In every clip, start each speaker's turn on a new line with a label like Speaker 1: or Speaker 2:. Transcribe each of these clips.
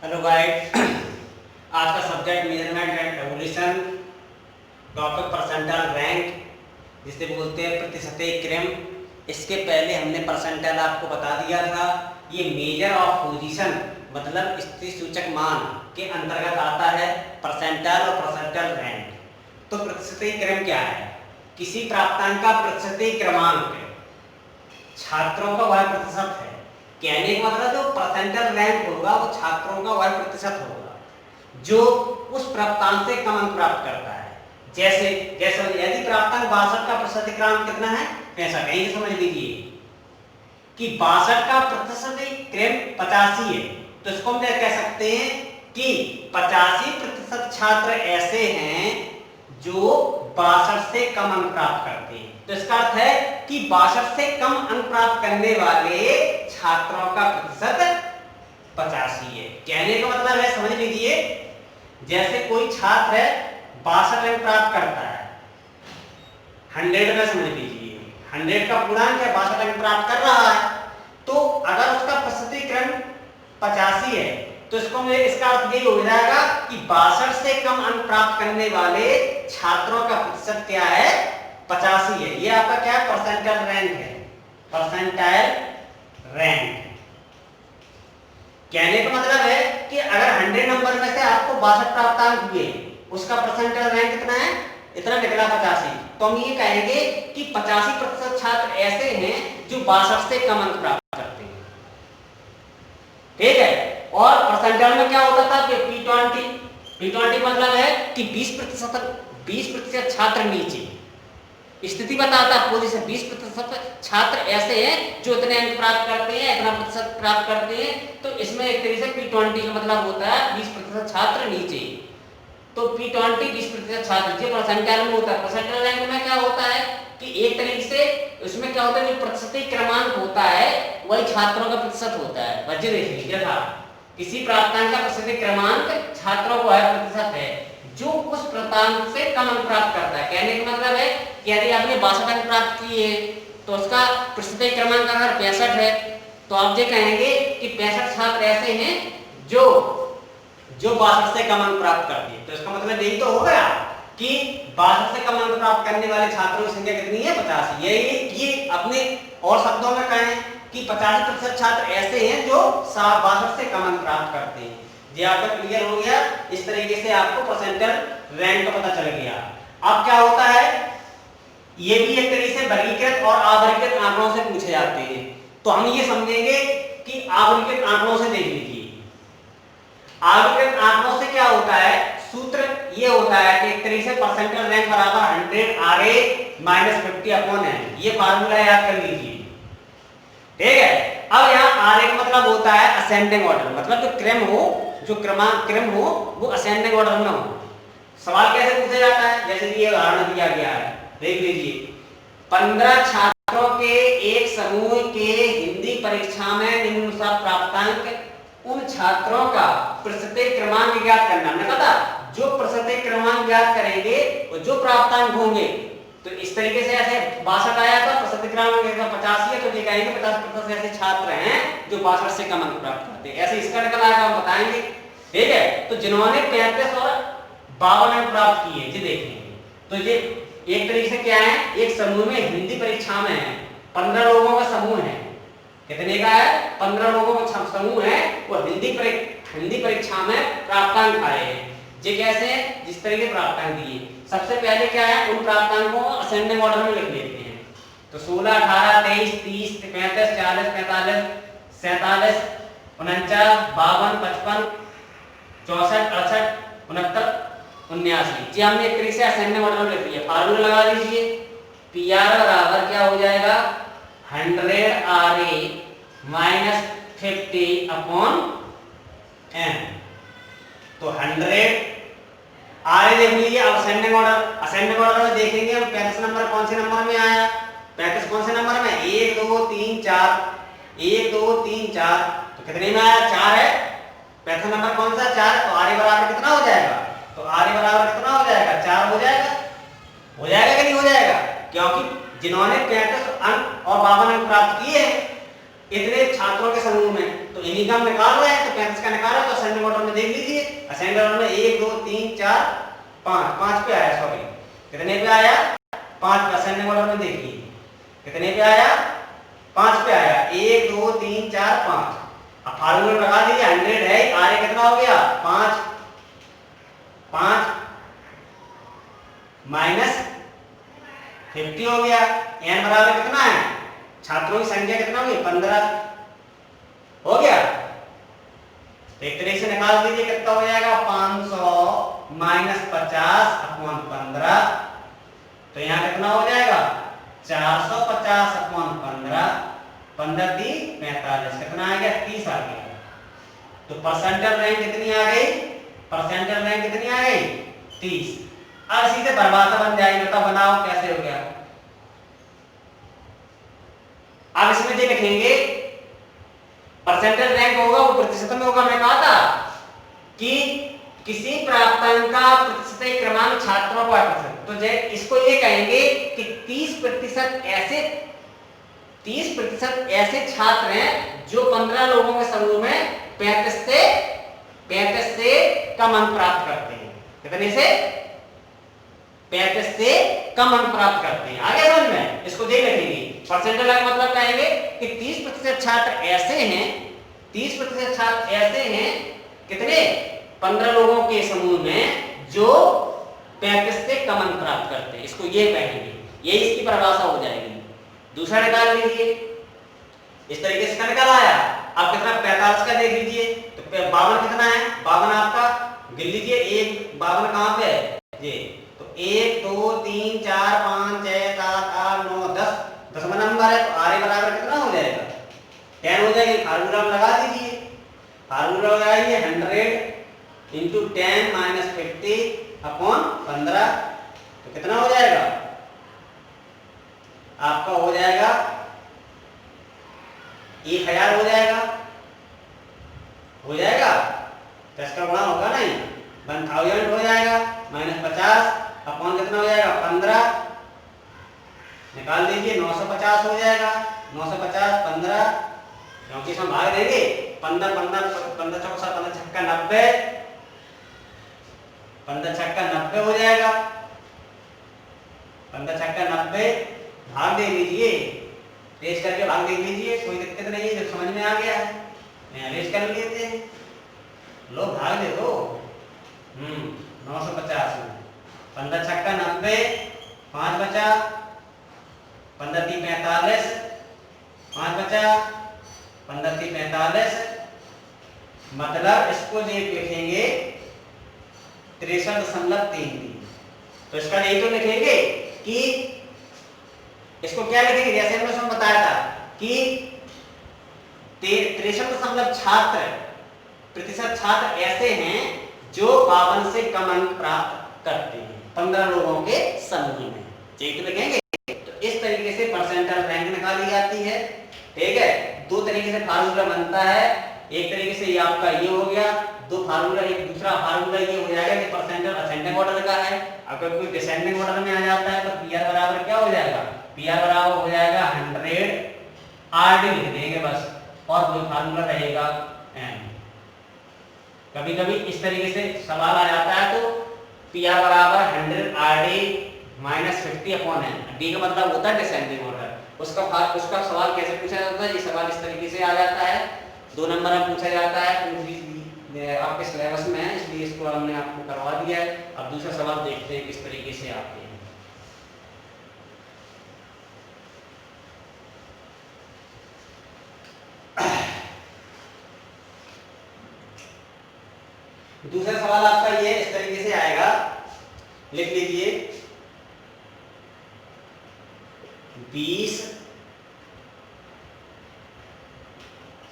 Speaker 1: Hello guys. आज का subject measurement and evolution, topic percentile rank, जिसे बोलते हैं प्रतिशतीय क्रम। इसके पहले हमने परसेंटाइल आपको बता दिया था। ये मेजर ऑफ पोजीशन मतलब स्थिति सूचक मान के अंतर्गत आता है परसेंटाइल और परसेंटाइल रैंक। तो प्रतिशतीय क्रम क्या है? किसी प्राप्तांक का प्रतिशतीय क्रमांक छात्रों का वह प्रतिशत है। कहने का मतलब जो परसेंटाइल रैंक होगा वो छात्रों का वह प्रतिशत होगा जो उस प्राप्तांक से कम अंक प्राप्त करता है। जैसे जैसे यदि प्राप्तांक 62 का प्रतिशत क्रमांक कितना है? 65। यही समझ लीजिए कि 62 का प्रतिशत क्रम 85 है, तो इसको हम कह सकते हैं कि 85% छात्र ऐसे हैं जो 62 से कम अंक प्राप्त करते हैं। तो इसका अर्थ है कि 62 से कम अंक प्राप्त करने वाले छात्रों का प्रतिशत 85 है। कहने का मतलब है, समझ लीजिए, जैसे कोई छात्र है 62 अंक प्राप्त करता है 100 में, समझ लीजिए 100 का पूर्णांक है, 62 अंक प्राप्त कर रहा है, तो अगर उसका प्रतिशत क्रम 85 है तो इसका अर्थ यही हो जाएगा कि 62 से कम अंक प्राप्त करने वाले छात्रों का प्रतिशत क्या है? 85 है। ये आपका क्या है? परसेंटाइल रैंक है। परसेंटाइल रैंक कहने का मतलब है कि अगर 100 नंबर में से आपको 62 प्राप्तांक हुए, उसका परसेंटाइल रैंक कितना है? इतना निकला 85। तो हम ये कहेंगे कि 85% छात्र ऐसे हैं जो 62 से कम अंक प्राप्त करते हैं। ठीक है। और परसेंटाइल में क्या होता था कि P20 मतलब है कि 20% छात्र नीचे स्थिति बताता है। पोजीशन 20% छात्र ऐसे हैं जो इतने अंक प्राप्त करते हैं, इतना प्रतिशत प्राप्त करते हैं। तो इसमें एक तरीके से P20 का मतलब होता है 20% छात्र नीचे। तो P20 20% छात्र जो परसेंटाइल में होता है। परसेंटाइल रैंक में क्या होता है कि एक तरीके से उसमें क्या होता है, जो प्रतिशत क्रमांक होता है वही छात्रों का प्रतिशत होता है। बच्चे देखिए, यथा किसी प्राप्तांक का प्रतिशत क्रमांक छात्रों को प्रतिशत है जो उस प्राप्तांक से कम अंक प्राप्त करता है। कहने का मतलब है कि यदि आपने 62 अंक प्राप्त किए तो उसका प्रतिशत क्रमांक अगर 65 है तो आप ये कहेंगे कि 65 छात्र ऐसे हैं जो 62 से कम अंक प्राप्त करते हैं। तो इसका मतलब यही तो हो गया कि 62 से कम अंक प्राप्त करने वाले छात्रों की संख्या कितनी है? 85। ये अपने और शब्दों में कहें कि 85% छात्र ऐसे हैं जो 62 से कम अंक प्राप्त करते हैं। ये आपका क्लियर हो गया। इस तरीके से आपको परसेंटाइल रैंक का पता चल गया। अब क्या होता है, ये भी एक तरीके से वर्गीकृत और अवर्गीकृत आंकड़ों से पूछे जाते हैं। तो हम ये समझेंगे कि अवर्गीकृत आंकड़ों से देख लीजिए। अवर्गीकृत आंकड़ों से क्या होता है? सूत्र ये होता है कि एक तरीके से परसेंटाइल रैंक बराबर 100 RA - 50/n। ये फार्मूला याद कर लीजिए। ठीक है। अब यहाँ RA का मतलब होता है असेंडिंग ऑर्डर, मतलब जो क्रम हो, जो क्रम हो वो असेंडिंग ऑर्डर में हो। सवाल कैसे पूछा जाता है? जैसे कि ये उदाहरण दिया गया है, देख लीजिए। 15 छात्रों के एक समूह के हिंदी परीक्षा में निम्नानुसार प्राप्तांक उन छात्रों का प्रतिशत क्रमांक ज्ञात करना। मैंने कहा था जो प्रतिशत क्रमांक ज्ञात करेंगे वो जो प्राप्तांक होंगे। तो इस तरीके से ऐसे 62 आया था, प्रतिशत क्रमांक 85 है, तो ये कहेंगे 50% ऐसे छात्र हैं जो 62 से कम अंक प्राप्त करते हैं। ऐसे इसका निकल आएगा, हम बताएंगे। ठीक है। तो जिन्होंने 35 और 52 अंक प्राप्त किए ये देखेंगे। तो ये एक तरीके से क्या है, एक समूह में हिंदी परीक्षा में है 15 लोगों का समूह है। कितने का है? 15 लोगों का समूह है। वो हिंदी परीक्षा में प्राप्तांक आए हैं। ये कैसे है? जिस तरीके प्राप्तांक दिए। सबसे पहले क्या है, उन प्राप्तांकों को असेंडिंग ऑर्डर में लिख लेते हैं। तो 16, 18, 23, 30, 35, 40, 45, 47, 49, 52, 55, 64, 68, 69, 79। जी हमने एक तरीके से असेंडिंग ऑर्डर में लिख लिया। फार्मूला लगा लीजिए। PR बराबर क्या हो जाएगा? 100 RA - 50/n। तो 100 RA देख लीजिए। अब असेंडिंग ऑर्डर में देखेंगे हम 35 नंबर कौन से नंबर में आया? 35 कौन से नंबर में? 1 2 3 4, 1 2 3 4। तो कितने में आया? 4 है। 35 नंबर कौन सा? 4। तो RA बराबर कितना हो जाएगा? तो RA बराबर कितना हो जाएगा? 4 हो जाएगा। हो जाएगा कि नहीं हो जाएगा? क्योंकि जिन्होंने 35 अंक और 52 अंक प्राप्त किए इतने छात्रों के समूह में, तो इन्हीं का हम निकाल रहे हैं, तो 35 का निकाला तो असेंडिंग ऑर्डर में देख लीजिए। असेंडिंग ऑर्डर में 1 2 3 4 5, 5 पे आया, सॉरी कितने पे आया, 5 पे। असेंडिंग ऑर्डर में देखिए कितने पे आया, 5 पे आया, 1 2 3 4 5। अब फार्मूला लगा दीजिए, 100 है, आर कितना हो गया 5, 5 माइनस 50 हो गया। n बराबर कितना है, छात्रों की संख्या कितना होगी 15 हो गया। तो एक तरीके से निकाल दीजिए कितना हो जाएगा, 500 माइनस 50 अपॉन 15, तो यहाँ कितना हो जाएगा 450 अपॉन 15, 15 3 45, कितना आ गया 30 आ गया। तो परसेंटाइल रैंक कितनी आ गई, परसेंटाइल रैंक कितनी आ गई 30। अब सीधे परिभाषा बन जाएगी, तो बनाओ कैसे हो गया। अब इसमें ये लिखेंगे परसेंटाइल रैंक होगा वो प्रतिशत में होगा। मैं कहा था कि किसी प्राप्तांक का प्रतिशत क्रमांक छात्रों का प्रतिशत, तो इसको ये कहेंगे कि 30% ऐसे छात्र हैं जो 15 लोगों के समूह में 35 से कम अंक प्राप्त करते हैं। कितने से, 35 से कम अंक प्राप्त करते हैं। आगे समझ में, इसको देख लिखेंगे। परसेंटाइल का मतलब कहेंगे कि 30% छात्र ऐसे हैं, 30% छात्र ऐसे हैं कितने, 15 लोगों के समूह में जो 35 से कम अंक प्राप्त करते हैं, इसको ये कहेंगे। ये इसकी परिभाषा हो जाएगी। दूसरा निकाल लीजिए, इस तरीके से निकाल आया। अब कितना 45 का देख लीजिए, तो 52 कितना है, 52 आपका गिन लीजिए, 52 कहां पे है ये, तो 1 2 3 4 5 6 7 8 9 10, 10वां नंबर है, तो आर बराबर कितना हो जाएगा 10 हो जाएगी। फार्मूला लगा दीजिए, फार्मूला लगाइए 100 इंटू 10 माइनस 50 अपॉन 15, तो कितना हो जाएगा आपका, हो जाएगा 1000 हो जाएगा, हो जाएगा 10 का गुणा होगा नहीं, 1000 हो जाएगा माइनस 50 अपॉन कितना हो जाएगा 15, निकाल लीजिए 950 हो जाएगा। 950 15, क्योंकि इसमें भाग देंगे 15 15 15 चौका 15 छक्का 90, 15 छक्का 90 हो जाएगा, 15 छक्का 90, भाग दे लीजिए, रेस करके भाग दे लीजिए, कोई दिक्कत नहीं है, जब समझ में आ गया है रेस कर लेते हैं, लो भाग दे दो। 950 में 15 छक्का 90, 5 बचा, 15 3 45, 5 बचा, 15 3 45, मतलब इसको जो लिखेंगे 63.33। तो इसका नहीं तो लिखेंगे कि इसको क्या लिखेंगे, जैसे हमने बताया था कि 63% प्रतिशत छात्र ऐसे हैं जो 52 से कम अंक प्राप्त करते हैं 15 लोगों के समूह में, ठीक तो लिखेंगे। तो इस तरीके से परसेंटाइल रैंक निकाली जाती है, ठीक है। दो तरीके से फार्मूला बनता है, एक तरीके से ये आपका ये हो गया, दो फार्मूला, एक दूसरा फार्मूला ये हो जाएगा कि परसेंटाइल असेंडिंग ऑर्डर का है, अगर कोई डिसेंडिंग ऑर्डर में आ जाता है तो पीआर बराबर क्या हो जाएगा, पीआर बराबर हो जाएगा 100 आरडी लिख देंगे बस, और कोई फार्मूला रहेगा एन। कभी कभी इस तरीके से सवाल आ जाता है तो पीआर बराबर 100 RD minus 50 upon n, d का मतलब होता है डिसेंडिंग ऑर्डर। उसका सवाल कैसे पूछा जाता है, ये सवाल इस तरीके से आ जाता है, 2 नंबर में पूछा जाता है, आपके सिलेबस में है, इसलिए इसको हमने आपको करवा दिया है। अब दूसरा सवाल देखते हैं किस तरीके से आते हैं। दूसरा सवाल आपका ये इस तरीके से आएगा, लिख लीजिए 20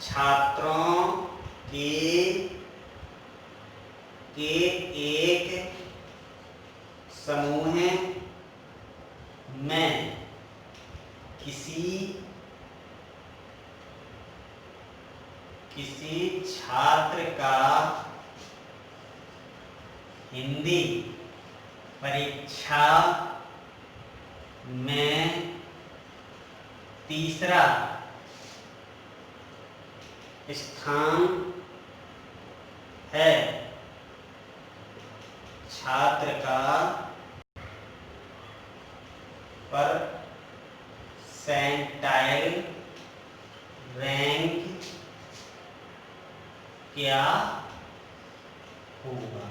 Speaker 1: छात्रों के एक समूह में किसी छात्र का हिंदी परीक्षा में तीसरा स्थान है छात्र का परसेंटाइल रैंक क्या होगा।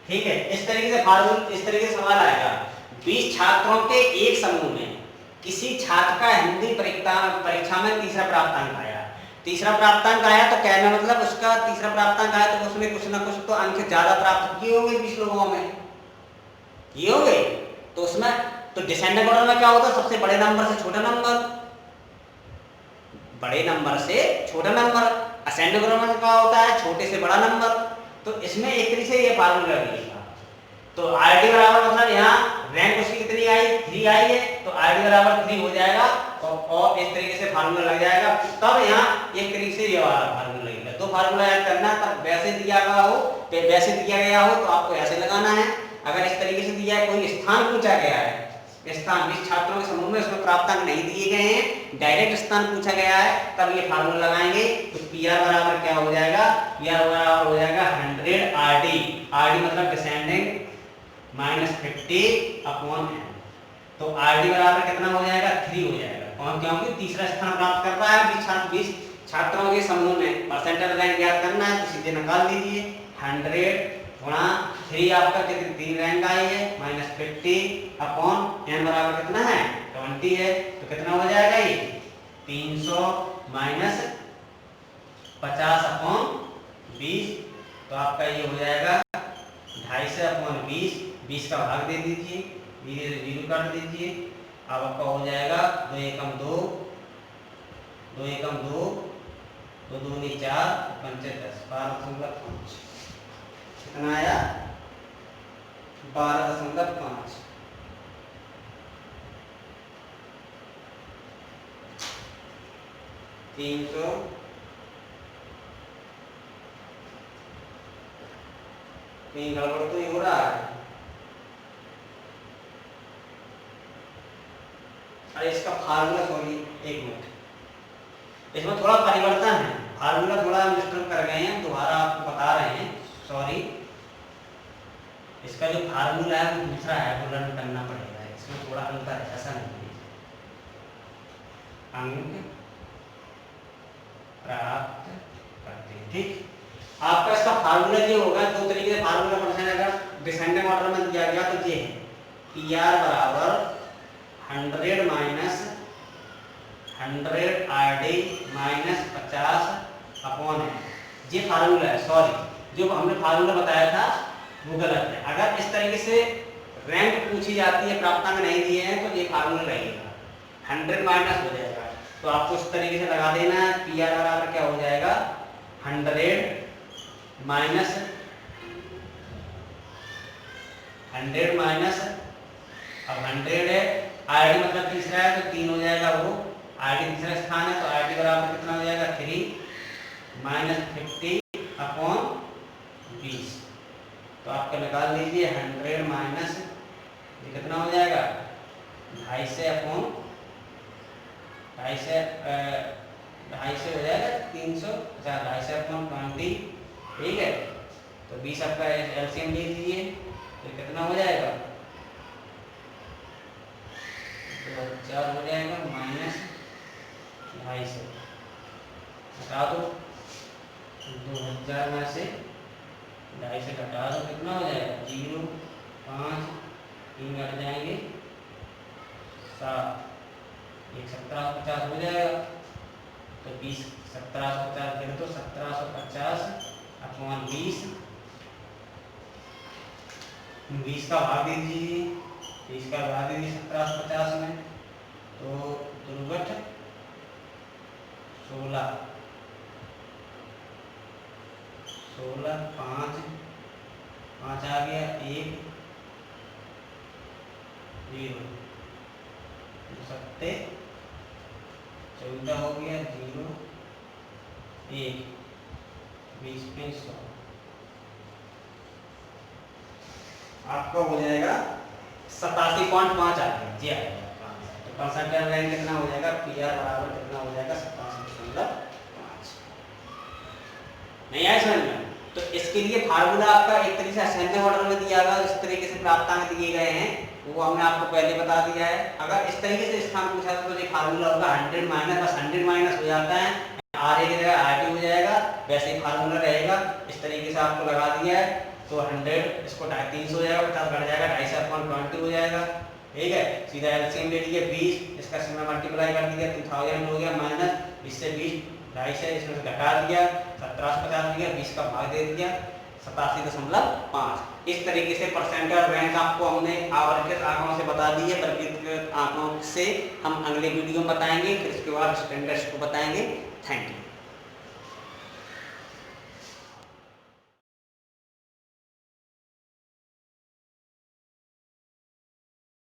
Speaker 1: ठीक है, इस तरीके से सवाल आएगा। 20 छात्रों के एक समूह में किसी छात्र का हिंदी परीक्षा में तीसरा प्राप्तांक आया। तो कहने मतलब उसका तीसरा प्राप्तांक आया तो उसमें कुछ ना कुछ तो अंक ज्यादा प्राप्त किए होंगे 20 लोगों में, किए होंगे। तो उसमें तो डिसेंडिंग ऑर्डर में क्या होता है, सबसे बड़े नंबर से छोटा नंबर, बड़े नंबर से छोटा नंबर। असेंडिंग ऑर्डर में क्या होता है, छोटे से बड़ा नंबर। तो इसमें एक तरीके से ये फार्मूला लिखा। तो आरडी बराबर मतलब यहाँ रैंक उसकी कितनी आई, 3 आई है, तो आरडी बराबर 3 हो जाएगा और इस तरीके से फार्मूला लग जाएगा। तब यहाँ एक तरीके से ये वाला फार्मूला लगेगा। तो फार्मूला याद करना, तब वैसे दिया गया हो तो आपको ऐसे लगाना है। अगर इस तरीके से दिया है, कोई स्थान पूछा गया है, स्थान 20 छात्रों के समूह में, उसमें प्राप्तांक नहीं दिए गए हैं, डायरेक्ट स्थान पूछा गया है, तब ये फार्मूला लगाएंगे। तो पीआर बराबर क्या हो जाएगा, पीआर बराबर हो जाएगा 100 आरडी। आरडी मतलब डिसेंडिंग -50 अपॉन n। तो आरडी बराबर कितना हो जाएगा, 3 हो जाएगा। क्योंकि तीसरा स्थान प्राप्त कर रहा है 20 छात्रों के समूह में, परसेंटाइल रैंक याद करना है तो सीधे निकाल दीजिए। 100 गुणा 3 आपका कितनी 3 रैंक आई है, -50 अपॉन n बराबर कितना है 20 है। तो कितना हो जाएगा ये 300 -50 अपॉन 20। तो आपका ये हो जाएगा 250 अपॉन 20 का भाग दे दीजिए, 0 काट दीजिए। अब आपका हो जाएगा 2 एकम 2, 2 एकम 2, 2 दूनी 4, 5 10, 12.5। कितना आया 12.5। कहीं गड़बड़ तो हो रहा है। अरे इसका फार्मूला सॉरी, एक मिनट, इसमें थोड़ा परिवर्तन है, फार्मूला थोड़ा मिस्टेक कर गए हैं, दोबारा आपको बता रहे हैं, सॉरी। इसका जो फार्मूला है वो दूसरा है, वो रन करना पड़ेगा, इसमें थोड़ा अंतर है, ऐसा नहीं है। अंक प्राप्त करते हैं, ठीक। आपका इसका फार्मूला ये होगा, दो तरीके से फार्मूला पढ़ना है। अगर डिसेंडिंग ऑर्डर में दिया गया तो ये है पीआर बराबर 100 आरडी -50 अपॉन है। ये फार्मूला है, सॉरी, जो हमने फार्मूला बताया था वो गलत है। अगर इस तरीके से रैंक पूछी जाती है, प्राप्तांक नहीं दिए हैं, तो ये फार्मूला लगेगा, 100 माइनस हो जाएगा। तो आपको इस तरीके से लगा देना है। पीआर बराबर क्या हो जाएगा 100 माइनस अब 100 है, आरडी मतलब तीसरा है तो 3 हो जाएगा, वो आरडी तीसरा स्थान है, तो आरडी बराबर कितना हो जाएगा 3 -50 अपॉन 20। तो आपका निकाल लीजिए 100 माइनस ये कितना हो जाएगा 250 अपॉन 250 हो जाएगा 300, 250 अपॉन 20, ठीक है। तो 20 आपका एलसीएम ले लीजिए, तो कितना हो जाएगा 2000 हो जाएगा माइनस 250, घटा दो 2000 में से 250 घटा दो, कितना हो जाएगा 0, 5, 3 घट जाएंगे 7, 1750 हो जाएगा। तो 20 1750 गिर तो 1750 अपॉन 20 का भाग दे दीजिए, 20 का भाग दे दीजिए 1750 में, तो दुर्गठ 16 5 आ गया 1 0 सत्ते 14 हो गया 0 1 20 में 100। आपका हो जाएगा 87.5 आ गया जी, आएगा। तो परसेंटाइल रैंक कितना हो जाएगा, पीआर बराबर कितना हो जाएगा 87.5। नहीं आया समझ में? तो इसके लिए फार्मूला आपका एक तरीके से असेंडिंग ऑर्डर में दिया गया, इस तरीके से प्राप्तांक दिए गए हैं, वो हमने आपको पहले बता दिया है। अगर इस तरीके से स्थान पूछा तो ये फार्मूला होगा 100 माइनस, बस 100 माइनस हो जाता है, आर ए की जगह आर टी हो जाएगा, वैसे ही फार्मूला रहेगा। इस तरीके से आपको लगा दिया है तो 100 इसको 350 हो जाएगा, 50 घट जाएगा, 250/20 हो जाएगा, ठीक है। सीधा एलसीएम ले लीजिए 20, इसका इसमें मल्टीप्लाई कर दिया 2000 हो गया, माइनस इससे 20 250 इसमें से घटा दिया, 1750 दिया, 20 का भाग दे दिया 87.5। इस तरीके से परसेंटाइल रैंक आपको हमने आवर्त आंकड़ों से बता दी है, प्रकृत आंकड़ों से हम अगले वीडियो में बताएंगे, फिर इसके बाद स्टैंडर्ड्स को बताएंगे। Thank you.